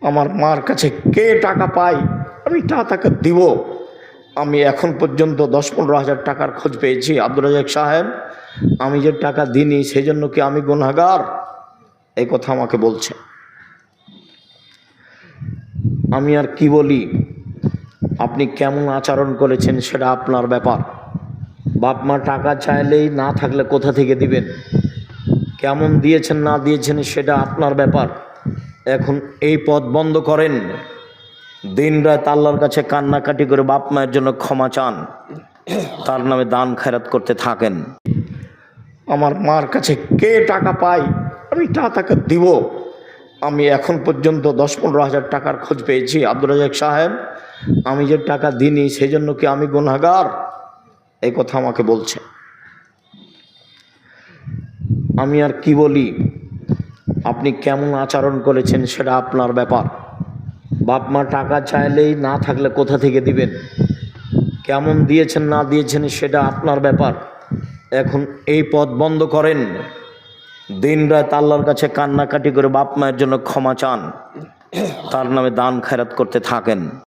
আমার মার কাছে কে টাকা পায় আমি তাকে দিব। আমি এখন পর্যন্ত 10-15 হাজার টাকার খোঁজ পেয়েছি। আব্দুর রাজ্জাক সাহেব, আমি যে টাকা দিইনি সেই জন্য কি আমি গুনাহগার? এই কথা আমাকে বলছে। আমি আর কি বলি? আপনি কেমন আচরণ করেছেন সেটা আপনার ব্যাপার। বাপ মা টাকা চাইলেই না থাকলে কোথা থেকে দিবেন? কেমন দিয়েছেন না দিয়েছেন সেটা আপনার ব্যাপার। এখন এই পথ বন্ধ করেন, দিন রাত আল্লাহর কাছে কান্নাকাটি করে বাপ মায়ের জন্য ক্ষমা চান, তার নামে দান খেরাত করতে থাকেন। আমার মার কাছে কে টাকা পায় আমি তাকে দিব। আমি এখন পর্যন্ত 10-15 হাজার টাকার খোঁজ পেয়েছি। আব্দুর রাজ্জাক সাহেব, আমি যে টাকা দিইনি সেই জন্য কি আমি গুনাহগার? এই কথা আমাকে বলছে। আমি আর কি বলি? আপনি কেমন আচরণ করেছেন সেটা আপনার ব্যাপার। বাপ মা টাকা চাইলেই না থাকলে কোথা থেকে দিবেন? কেমন দিয়েছেন না দিয়েছেন সেটা আপনার ব্যাপার। এখন এই পথ বন্ধ করেন, দিন রাত আল্লাহর কাছে কান্নাকাটি করে বাপ মায়ের জন্য ক্ষমা চান, তার নামে দান খেরাত করতে থাকেন।